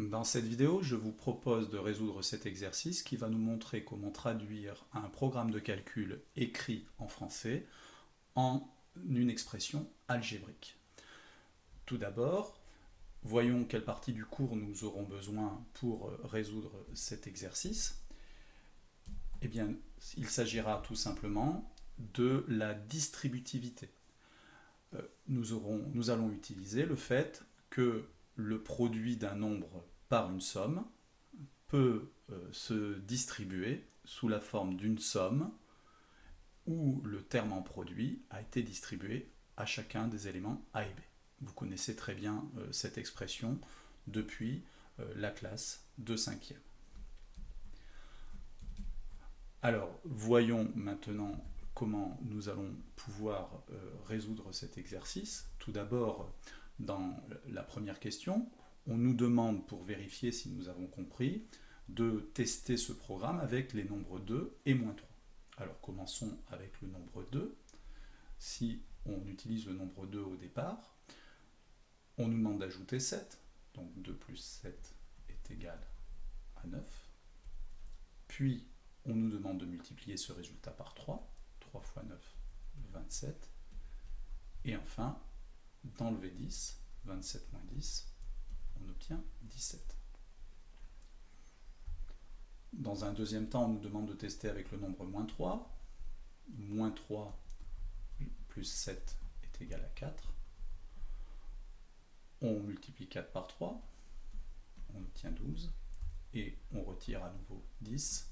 Dans cette vidéo, je vous propose de résoudre cet exercice qui va nous montrer comment traduire un programme de calcul écrit en français en une expression algébrique. Tout d'abord, voyons quelle partie du cours nous aurons besoin pour résoudre cet exercice. Eh bien, il s'agira tout simplement de la distributivité. Nous allons utiliser le fait que le produit d'un nombre par une somme peut se distribuer sous la forme d'une somme où le terme en produit a été distribué à chacun des éléments A et B. Vous connaissez très bien cette expression depuis la classe de 5e. Alors, voyons maintenant comment nous allons pouvoir résoudre cet exercice. Tout d'abord, dans la première question, on nous demande, pour vérifier si nous avons compris, de tester ce programme avec les nombres 2 et moins 3. Alors, commençons avec le nombre 2. Si on utilise le nombre 2 au départ, on nous demande d'ajouter 7. Donc 2 plus 7 est égal à 9. Puis, on nous demande de multiplier ce résultat par 3. 3 fois 9, 27. Et enfin, d'enlever 10, 27 moins 10, on obtient 17. Dans un deuxième temps, on nous demande de tester avec le nombre moins 3. Moins 3 plus 7 est égal à 4. On multiplie 4 par 3, on obtient 12. Et on retire à nouveau 10.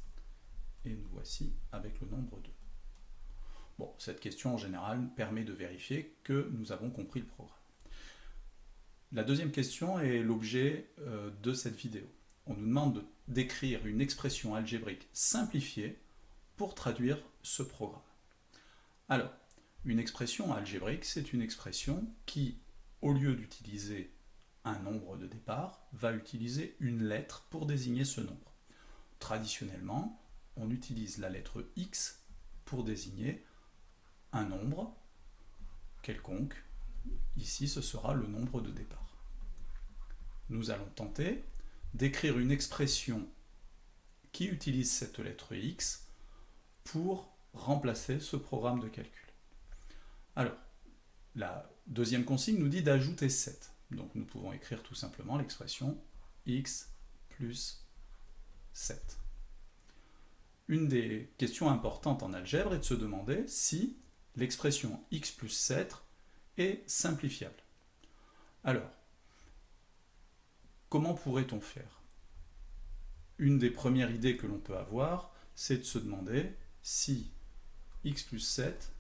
Et nous voici avec le nombre 2. Bon, cette question en général permet de vérifier que nous avons compris le programme. La deuxième question est l'objet de cette vidéo. On nous demande d'écrire une expression algébrique simplifiée pour traduire ce programme. Alors, une expression algébrique, c'est une expression qui, au lieu d'utiliser un nombre de départ, va utiliser une lettre pour désigner ce nombre. Traditionnellement, on utilise la lettre X pour désigner un nombre quelconque. Ici, ce sera le nombre de départ. Nous allons tenter d'écrire une expression qui utilise cette lettre X pour remplacer ce programme de calcul. Alors, la deuxième consigne nous dit d'ajouter 7. Donc nous pouvons écrire tout simplement l'expression X plus 7. Une des questions importantes en algèbre est de se demander si l'expression X plus 7 est simplifiable. Alors, comment pourrait-on faire? Une des premières idées que l'on peut avoir, c'est de se demander si X plus 7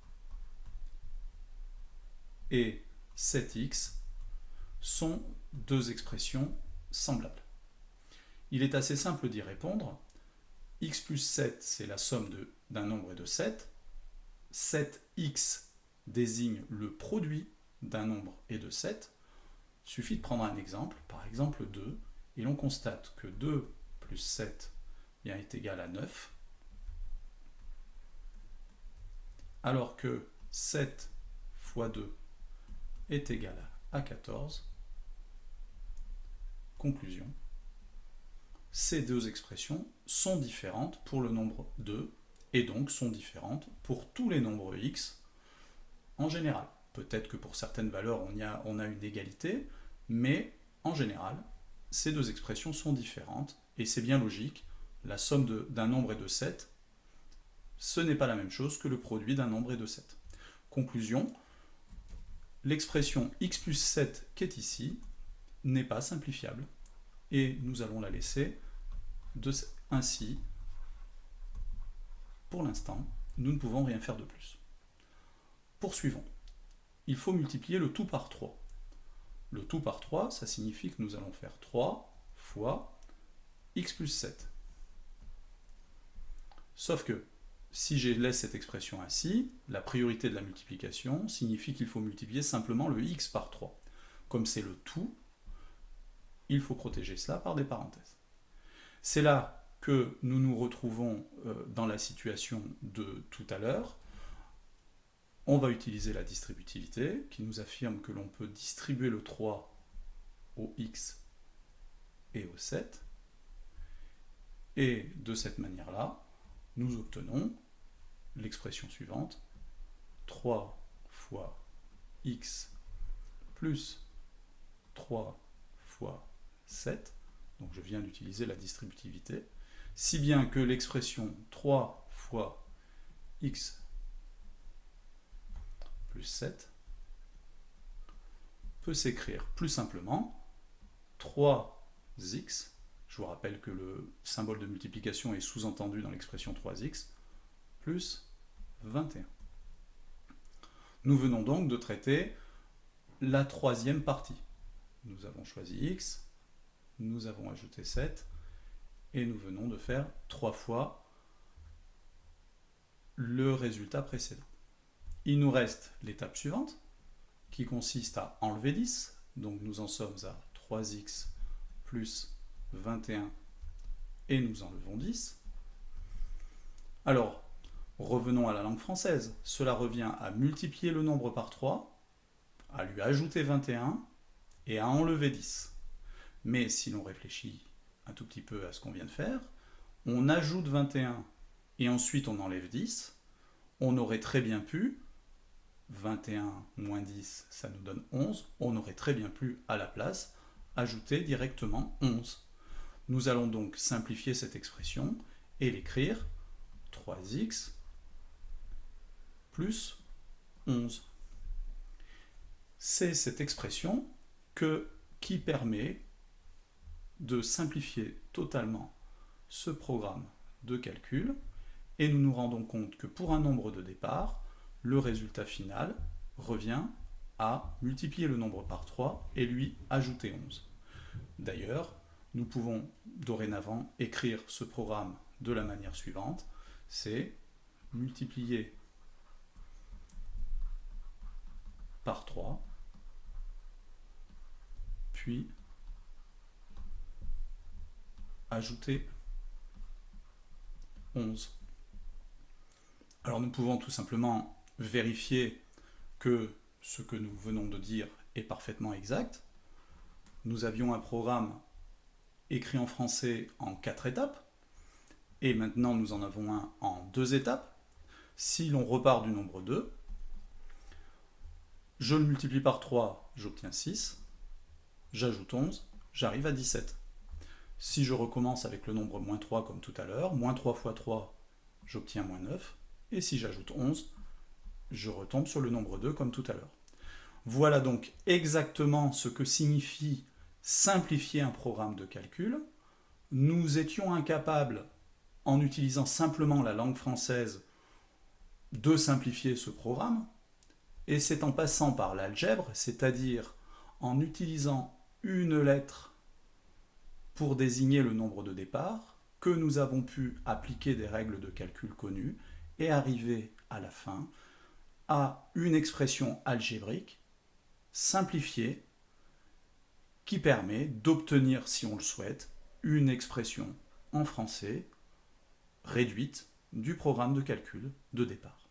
et 7x sont deux expressions semblables. Il est assez simple d'y répondre. X plus 7, c'est la somme d'un nombre et de 7. 7x désigne le produit d'un nombre et de 7. Il suffit de prendre un exemple, par exemple 2, et l'on constate que 2 plus 7 est égal à 9, alors que 7 fois 2 est égal à 14. Conclusion. Ces deux expressions sont différentes pour le nombre 2 et donc sont différentes pour tous les nombres x en général. Peut-être que pour certaines valeurs on a une égalité, mais en général, ces deux expressions sont différentes et c'est bien logique. La somme d'un nombre et de 7, ce n'est pas la même chose que le produit d'un nombre et de 7. Conclusion, l'expression x plus 7 qui est ici n'est pas simplifiable et nous allons la laisser ainsi. Pour l'instant, nous ne pouvons rien faire de plus. Poursuivons. Il faut multiplier le tout par 3. Le tout par 3, ça signifie que nous allons faire 3 fois x plus 7. Sauf que, si je laisse cette expression ainsi, la priorité de la multiplication signifie qu'il faut multiplier simplement le x par 3. Comme c'est le tout, il faut protéger cela par des parenthèses. C'est là que nous nous retrouvons dans la situation de tout à l'heure. On va utiliser la distributivité qui nous affirme que l'on peut distribuer le 3 au x et au 7. Et de cette manière-là, nous obtenons l'expression suivante, 3 fois x plus 3 fois 7, donc je viens d'utiliser la distributivité, si bien que l'expression 3 fois x plus 7 peut s'écrire plus simplement 3x, je vous rappelle que le symbole de multiplication est sous-entendu dans l'expression 3x, plus 21. Nous venons donc de traiter la troisième partie. Nous avons choisi x, nous avons ajouté 7, et nous venons de faire 3 fois le résultat précédent. Il nous reste l'étape suivante, qui consiste à enlever 10, donc nous en sommes à 3x plus 21, et nous enlevons 10. Alors, revenons à la langue française. Cela revient à multiplier le nombre par 3, à lui ajouter 21 et à enlever 10. Mais si l'on réfléchit un tout petit peu à ce qu'on vient de faire, on ajoute 21 et ensuite on enlève 10. On aurait très bien pu, 21 moins 10, ça nous donne 11, on aurait très bien pu, à la place, ajouter directement 11. Nous allons donc simplifier cette expression et l'écrire 3x plus 11. C'est cette expression qui permet de simplifier totalement ce programme de calcul, et nous nous rendons compte que pour un nombre de départ, le résultat final revient à multiplier le nombre par 3 et lui ajouter 11. D'ailleurs, nous pouvons dorénavant écrire ce programme de la manière suivante, c'est multiplier par 3, puis ajouter 11. Alors nous pouvons tout simplement vérifier que ce que nous venons de dire est parfaitement exact. Nous avions un programme écrit en français en 4 étapes, et maintenant nous en avons un en 2 étapes. Si l'on repart du nombre 2, je le multiplie par 3, j'obtiens 6, j'ajoute 11, j'arrive à 17. Si je recommence avec le nombre moins 3 comme tout à l'heure, moins 3 fois 3, j'obtiens moins 9, et si j'ajoute 11, je retombe sur le nombre 2 comme tout à l'heure. Voilà donc exactement ce que signifie simplifier un programme de calcul. Nous étions incapables, en utilisant simplement la langue française, de simplifier ce programme, et c'est en passant par l'algèbre, c'est-à-dire en utilisant une lettre pour désigner le nombre de départ, que nous avons pu appliquer des règles de calcul connues et arriver à la fin à une expression algébrique simplifiée qui permet d'obtenir, si on le souhaite, une expression en français réduite du programme de calcul de départ.